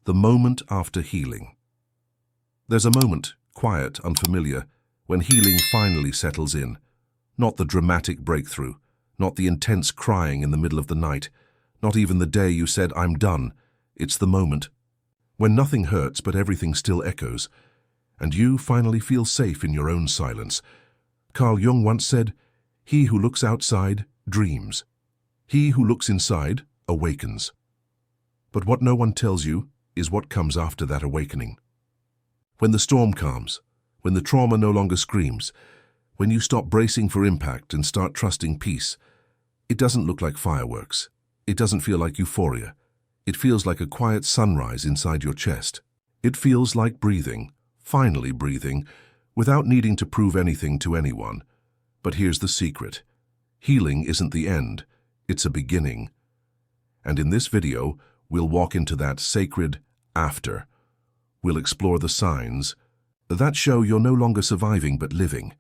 The moment after healing. There's a moment, quiet, unfamiliar, when healing finally settles in. Not the dramatic breakthrough, not the intense crying in the middle of the night, not even the day you said, "I'm done." It's the moment when nothing hurts but everything still echoes, and you finally feel safe in your own silence. Carl Jung once said, "He who looks outside dreams. He who looks inside awakens." But what no one tells you is what comes after that awakening. When the storm calms, when the trauma no longer screams, when you stop bracing for impact and start trusting peace, it doesn't look like fireworks. It doesn't feel like euphoria. It feels like a quiet sunrise inside your chest. It feels like breathing, finally breathing, without needing to prove anything to anyone. But here's the secret. Healing isn't the end, it's a beginning. And in this video, we'll walk into that sacred after. We'll explore the signs that show you're no longer surviving but living.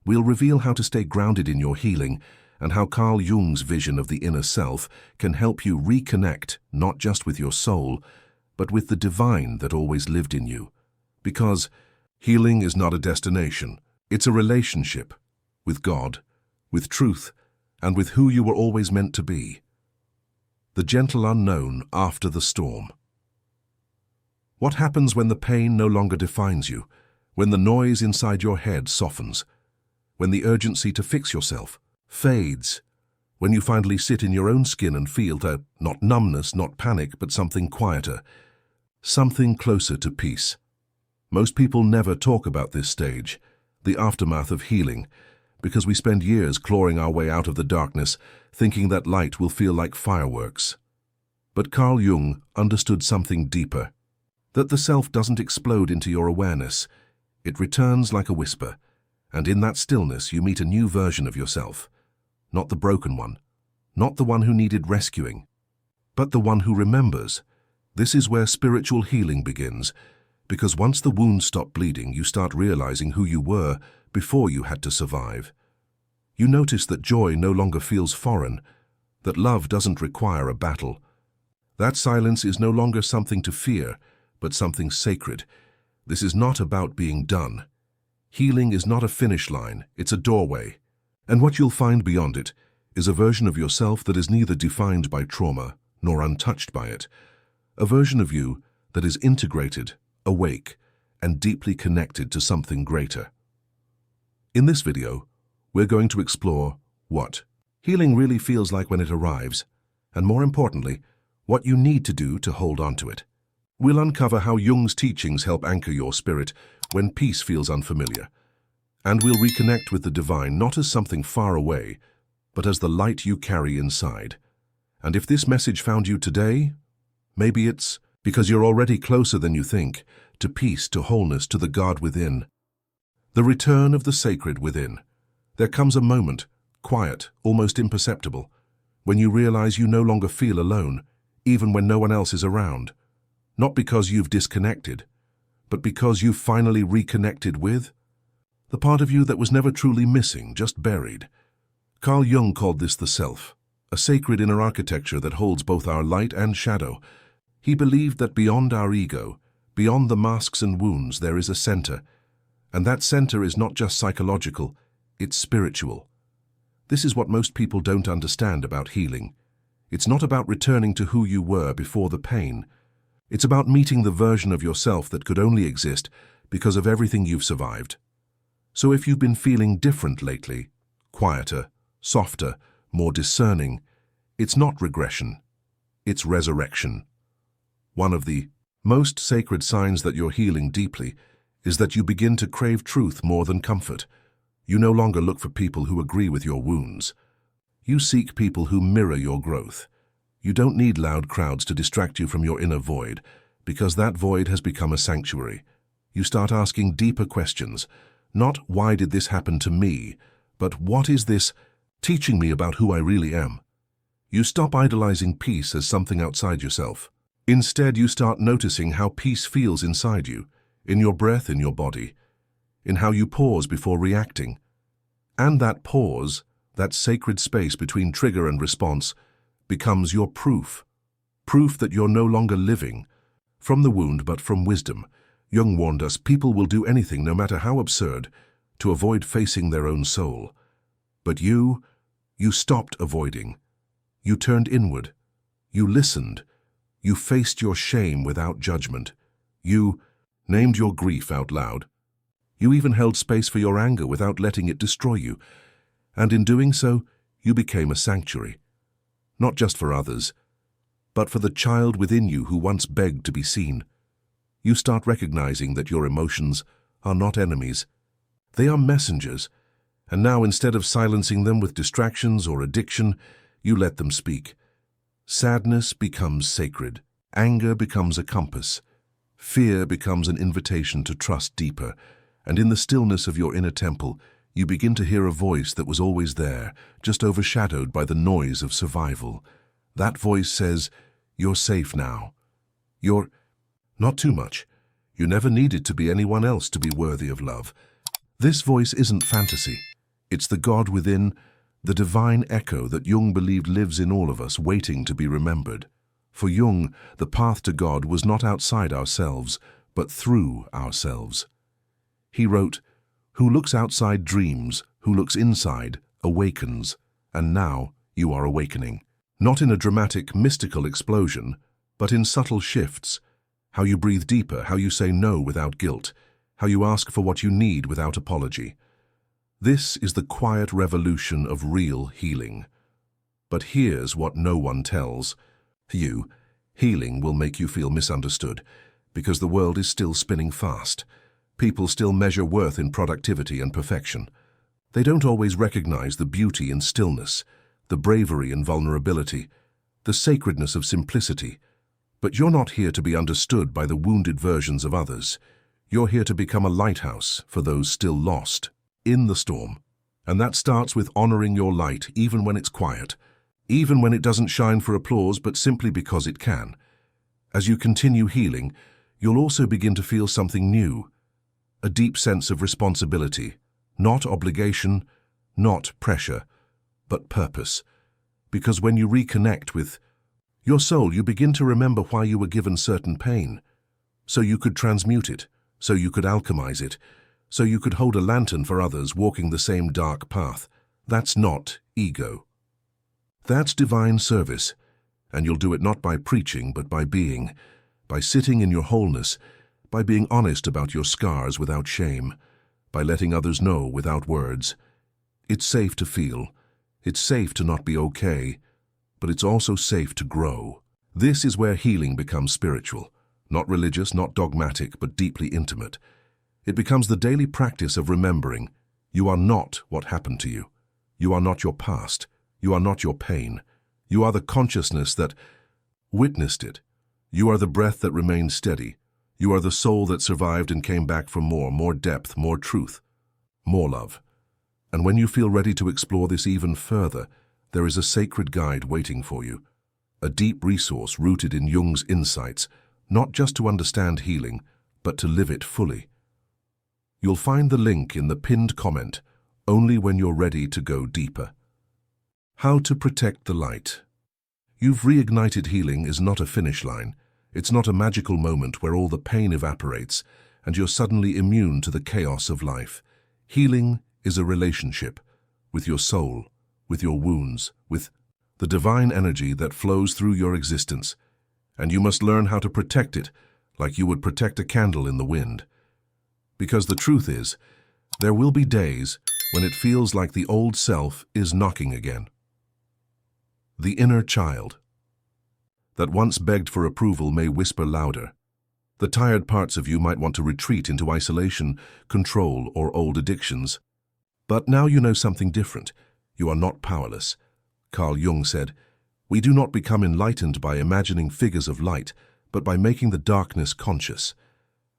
We'll reveal how to stay grounded in your healing and how Carl Jung's vision of the inner self can help you reconnect not just with your soul, but with the divine that always lived in you. Because healing is not a destination, it's a relationship with God, with truth, and with who you were always meant to be. The gentle unknown after the storm. What happens when the pain no longer defines you, when the noise inside your head softens, when the urgency to fix yourself fades, when you finally sit in your own skin and feel that, not numbness, not panic, but something quieter, something closer to peace? Most people never talk about this stage, the aftermath of healing, because we spend years clawing our way out of the darkness, thinking that light will feel like fireworks. But Carl Jung understood something deeper, that the self doesn't explode into your awareness. It returns like a whisper, and in that stillness you meet a new version of yourself. Not the broken one, not the one who needed rescuing, but the one who remembers. This is where spiritual healing begins, because once the wounds stop bleeding, you start realizing who you were before you had to survive. You notice that joy no longer feels foreign, that love doesn't require a battle. That silence is no longer something to fear, but something sacred. This is not about being done. Healing is not a finish line, it's a doorway. And what you'll find beyond it is a version of yourself that is neither defined by trauma nor untouched by it. A version of you that is integrated, awake, and deeply connected to something greater. In this video, we're going to explore what healing really feels like when it arrives, and more importantly, what you need to do to hold on to it. We'll uncover how Jung's teachings help anchor your spirit when peace feels unfamiliar. And we'll reconnect with the divine not as something far away, but as the light you carry inside. And if this message found you today, maybe it's because you're already closer than you think, to peace, to wholeness, to the God within. The return of the sacred within. There comes a moment, quiet, almost imperceptible, when you realize you no longer feel alone, even when no one else is around. Not because you've disconnected, but because you've finally reconnected with the part of you that was never truly missing, just buried. Carl Jung called this the self, a sacred inner architecture that holds both our light and shadow. He believed that beyond our ego, beyond the masks and wounds, there is a center, and that center is not just psychological, it's spiritual. This is what most people don't understand about healing. It's not about returning to who you were before the pain. It's about meeting the version of yourself that could only exist because of everything you've survived. So if you've been feeling different lately, quieter, softer, more discerning, it's not regression, it's resurrection. One of the most sacred signs that you're healing deeply is that you begin to crave truth more than comfort. You no longer look for people who agree with your wounds. You seek people who mirror your growth. You don't need loud crowds to distract you from your inner void, because that void has become a sanctuary. You start asking deeper questions, not why did this happen to me, but what is this teaching me about who I really am? You stop idolizing peace as something outside yourself. Instead, you start noticing how peace feels inside you, in your breath, in your body, in how you pause before reacting. And that pause, that sacred space between trigger and response, becomes your proof that you're no longer living from the wound but from wisdom. Jung warned us people will do anything, no matter how absurd, to avoid facing their own soul. But you stopped avoiding. You turned inward. You listened. You faced your shame without judgment. You named your grief out loud. You even held space for your anger without letting it destroy you. And in doing so, you became a sanctuary. Not just for others, but for the child within you who once begged to be seen. You start recognizing that your emotions are not enemies. They are messengers. And now, instead of silencing them with distractions or addiction, you let them speak. Sadness becomes sacred. Anger becomes a compass. Fear becomes an invitation to trust deeper. And in the stillness of your inner temple, you begin to hear a voice that was always there, just overshadowed by the noise of survival. That voice says, "You're safe now. You're not too much. You never needed to be anyone else to be worthy of love." This voice isn't fantasy. It's the God within, the divine echo that Jung believed lives in all of us, waiting to be remembered. For Jung, the path to God was not outside ourselves, but through ourselves. He wrote, "Who looks outside dreams, who looks inside awakens, and now you are awakening." Not in a dramatic, mystical explosion, but in subtle shifts. How you breathe deeper, how you say no without guilt, how you ask for what you need without apology. This is the quiet revolution of real healing. But here's what no one tells you. Healing will make you feel misunderstood, because the world is still spinning fast. People still measure worth in productivity and perfection. They don't always recognize the beauty in stillness, the bravery in vulnerability, the sacredness of simplicity. But you're not here to be understood by the wounded versions of others. You're here to become a lighthouse for those still lost in the storm. And that starts with honoring your light even when it's quiet, even when it doesn't shine for applause but simply because it can. As you continue healing, you'll also begin to feel something new. A deep sense of responsibility, not obligation, not pressure, but purpose. Because when you reconnect with your soul, you begin to remember why you were given certain pain. So you could transmute it, so you could alchemize it, so you could hold a lantern for others walking the same dark path. That's not ego. That's divine service, and you'll do it not by preaching, but by being, by sitting in your wholeness, by being honest about your scars without shame, by letting others know without words. It's safe to feel. It's safe to not be okay, but it's also safe to grow. This is where healing becomes spiritual, not religious, not dogmatic, but deeply intimate. It becomes the daily practice of remembering you are not what happened to you. You are not your past. You are not your pain. You are the consciousness that witnessed it. You are the breath that remained steady. You are the soul that survived and came back for more depth, more truth, more love. And when you feel ready to explore this even further, there is a sacred guide waiting for you, a deep resource rooted in Jung's insights, not just to understand healing, but to live it fully. You'll find the link in the pinned comment, only when you're ready to go deeper. How to protect the light. You've reignited healing is not a finish line. It's not a magical moment where all the pain evaporates and you're suddenly immune to the chaos of life. Healing is a relationship with your soul, with your wounds, with the divine energy that flows through your existence. And you must learn how to protect it like you would protect a candle in the wind. Because the truth is, there will be days when it feels like the old self is knocking again. The inner child that once begged for approval may whisper louder. The tired parts of you might want to retreat into isolation, control, or old addictions. But now you know something different. You are not powerless. Carl Jung said, "We do not become enlightened by imagining figures of light, but by making the darkness conscious."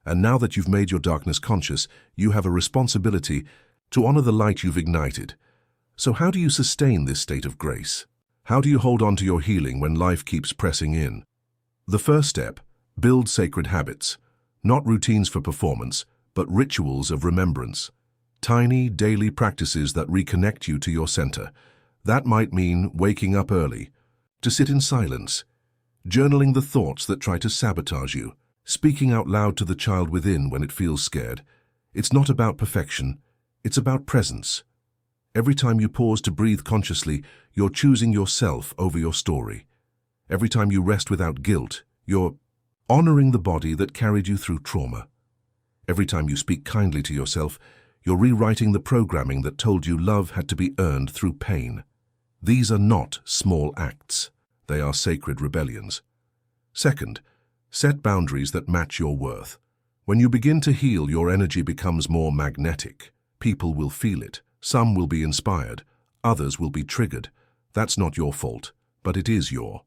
And now that you've made your darkness conscious, you have a responsibility to honor the light you've ignited. So how do you sustain this state of grace? How do you hold on to your healing when life keeps pressing in? The first step, build sacred habits, not routines for performance, but rituals of remembrance. Tiny, daily practices that reconnect you to your center. That might mean waking up early, to sit in silence, journaling the thoughts that try to sabotage you, speaking out loud to the child within when it feels scared. It's not about perfection, it's about presence. Every time you pause to breathe consciously, you're choosing yourself over your story. Every time you rest without guilt, you're honoring the body that carried you through trauma. Every time you speak kindly to yourself, you're rewriting the programming that told you love had to be earned through pain. These are not small acts. They are sacred rebellions. Second, set boundaries that match your worth. When you begin to heal, your energy becomes more magnetic. People will feel it. Some will be inspired. Others will be triggered. That's not your fault, but it is your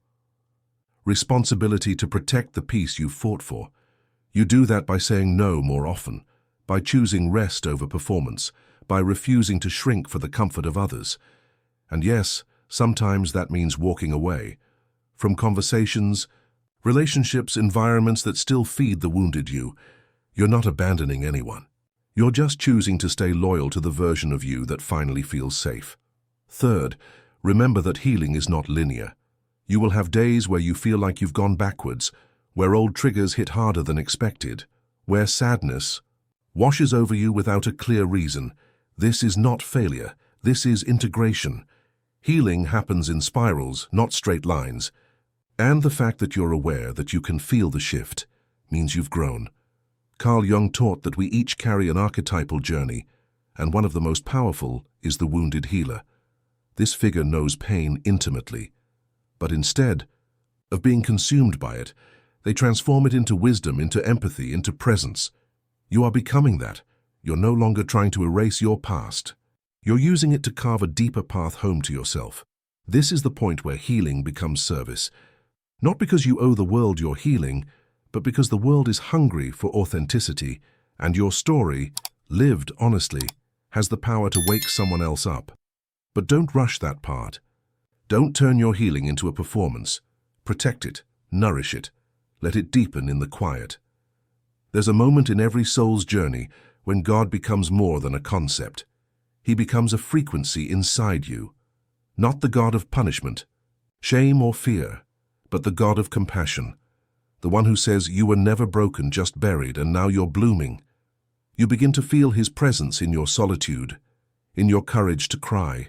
responsibility to protect the peace you've fought for. You do that by saying no more often, by choosing rest over performance, by refusing to shrink for the comfort of others. And yes, sometimes that means walking away from conversations, relationships, environments that still feed the wounded you. You're not abandoning anyone. You're just choosing to stay loyal to the version of you that finally feels safe. Third, remember that healing is not linear. You will have days where you feel like you've gone backwards, where old triggers hit harder than expected, where sadness washes over you without a clear reason. This is not failure. This is integration. Healing happens in spirals, not straight lines. And the fact that you're aware that you can feel the shift means you've grown. Carl Jung taught that we each carry an archetypal journey, and one of the most powerful is the wounded healer. This figure knows pain intimately, but instead of being consumed by it, they transform it into wisdom, into empathy, into presence. You are becoming that. You're no longer trying to erase your past. You're using it to carve a deeper path home to yourself. This is the point where healing becomes service. Not because you owe the world your healing, but because the world is hungry for authenticity, and your story, lived honestly, has the power to wake someone else up. But don't rush that part. Don't turn your healing into a performance. Protect it, nourish it, let it deepen in the quiet. There's a moment in every soul's journey when God becomes more than a concept. He becomes a frequency inside you. Not the God of punishment, shame or fear, but the God of compassion. The one who says you were never broken, just buried, and now you're blooming. You begin to feel his presence in your solitude, in your courage to cry,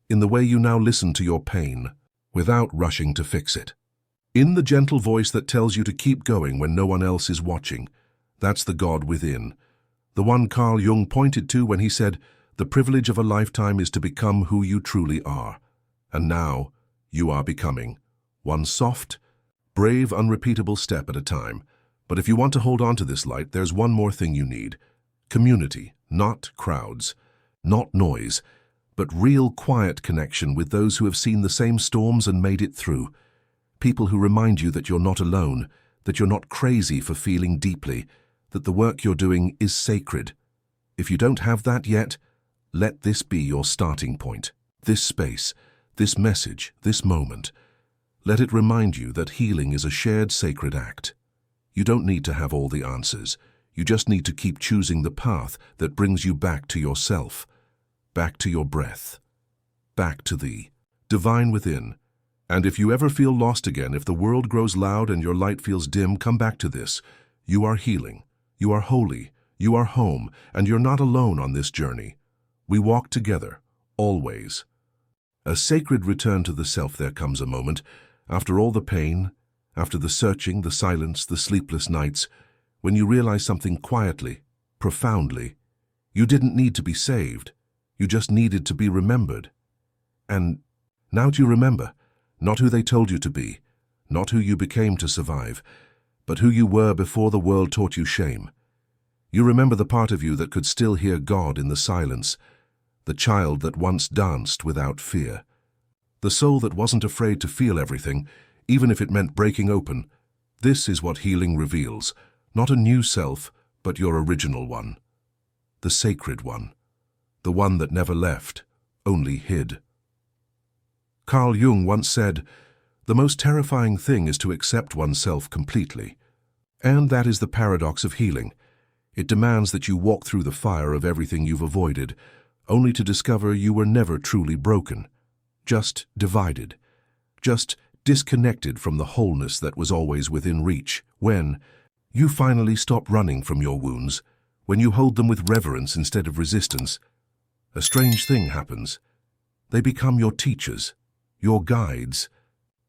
in the way you now listen to your pain, without rushing to fix it. In the gentle voice that tells you to keep going when no one else is watching. That's the God within. The one Carl Jung pointed to when he said, "The privilege of a lifetime is to become who you truly are." And now, you are becoming. One soft, brave, unrepeatable step at a time. But if you want to hold on to this light, there's one more thing you need. Community, not crowds, not noise, but real quiet connection with those who have seen the same storms and made it through. People who remind you that you're not alone, that you're not crazy for feeling deeply, that the work you're doing is sacred. If you don't have that yet, let this be your starting point. This space, this message, this moment. Let it remind you that healing is a shared sacred act. You don't need to have all the answers. You just need to keep choosing the path that brings you back to yourself, back to your breath, back to the divine within. And if you ever feel lost again, if the world grows loud and your light feels dim, come back to this. You are healing. You are holy. You are home. And you're not alone on this journey. We walk together, always. A sacred return to the self. There comes a moment, after all the pain, after the searching, the silence, the sleepless nights, when you realize something quietly, profoundly. You didn't need to be saved. You just needed to be remembered. And now do you remember? Not who they told you to be, not who you became to survive, but who you were before the world taught you shame. You remember the part of you that could still hear God in the silence, the child that once danced without fear, the soul that wasn't afraid to feel everything, even if it meant breaking open. This is what healing reveals, not a new self, but your original one, the sacred one, the one that never left, only hid. Carl Jung once said, "The most terrifying thing is to accept oneself completely." And that is the paradox of healing. It demands that you walk through the fire of everything you've avoided, only to discover you were never truly broken, just divided, just disconnected from the wholeness that was always within reach, when, You finally stop running from your wounds, when you hold them with reverence instead of resistance, a strange thing happens. They become your teachers, your guides,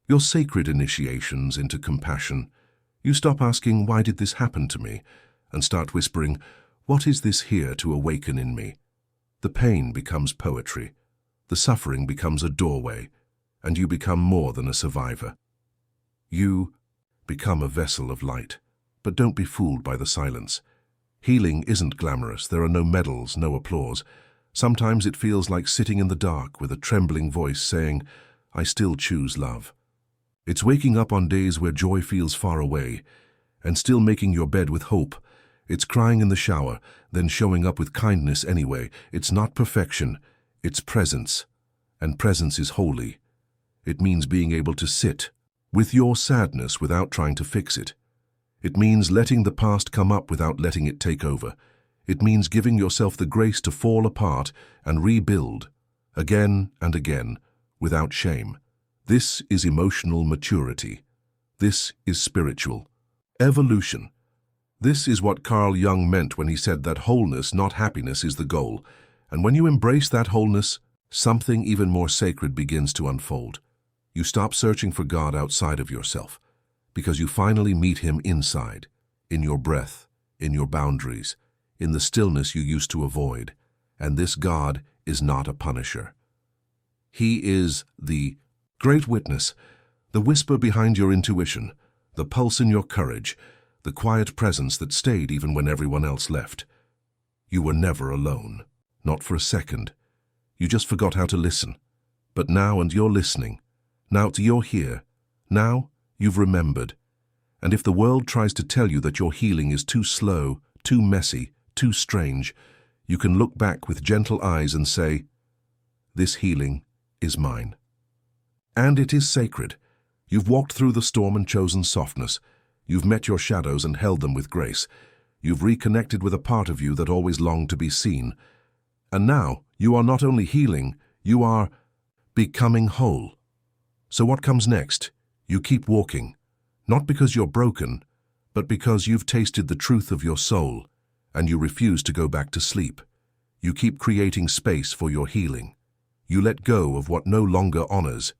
your sacred initiations into compassion. You stop asking, "Why did this happen to me?" and start whispering, "What is this here to awaken in me?" The pain becomes poetry, the suffering becomes a doorway, and you become more than a survivor. You become a vessel of light, but don't be fooled by the silence. Healing isn't glamorous, there are no medals, no applause. Sometimes it feels like sitting in the dark with a trembling voice saying, "I still choose love." It's waking up on days where joy feels far away, and still making your bed with hope. It's crying in the shower, then showing up with kindness anyway. It's not perfection, it's presence. And presence is holy. It means being able to sit with your sadness without trying to fix it. It means letting the past come up without letting it take over. It means giving yourself the grace to fall apart and rebuild, again and again, without shame. This is emotional maturity. This is spiritual evolution. This is what Carl Jung meant when he said that wholeness, not happiness, is the goal. And when you embrace that wholeness, something even more sacred begins to unfold. You stop searching for God outside of yourself, because you finally meet Him inside, in your breath, in your boundaries, in the stillness you used to avoid. And this God is not a punisher. He is the great witness, the whisper behind your intuition, the pulse in your courage, the quiet presence that stayed even when everyone else left. You were never alone, not for a second. You just forgot how to listen. But now you're listening. Now you're here. Now you've remembered. And if the world tries to tell you that your healing is too slow, too messy, too strange, you can look back with gentle eyes and say, "This healing is mine." And it is sacred. You've walked through the storm and chosen softness. You've met your shadows and held them with grace. You've reconnected with a part of you that always longed to be seen. And now you are not only healing, you are becoming whole. So what comes next? You keep walking, not because you're broken, but because you've tasted the truth of your soul, and you refuse to go back to sleep. You keep creating space for your healing. You let go of what no longer honors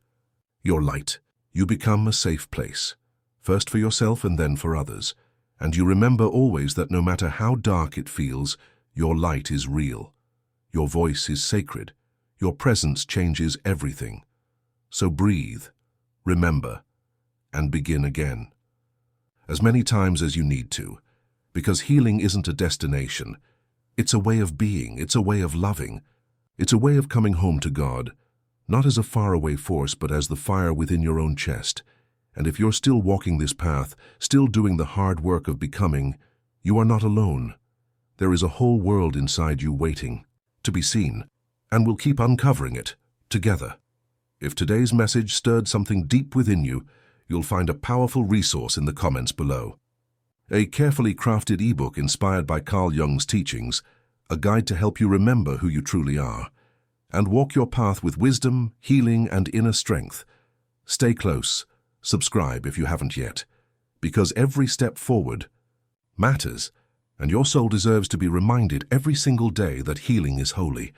your light. You become a safe place, first for yourself and then for others. And you remember always that no matter how dark it feels, your light is real. Your voice is sacred. Your presence changes everything. So breathe, remember, and begin again. As many times as you need to, because healing isn't a destination. It's a way of being, it's a way of loving. It's a way of coming home to God, not as a faraway force, but as the fire within your own chest. And if you're still walking this path, still doing the hard work of becoming, you are not alone. There is a whole world inside you waiting to be seen, and we'll keep uncovering it together. If today's message stirred something deep within you, you'll find a powerful resource in the comments below. A carefully crafted ebook inspired by Carl Jung's teachings, a guide to help you remember who you truly are, and walk your path with wisdom, healing, and inner strength. Stay close. Subscribe if you haven't yet, because every step forward matters, and your soul deserves to be reminded every single day that healing is holy.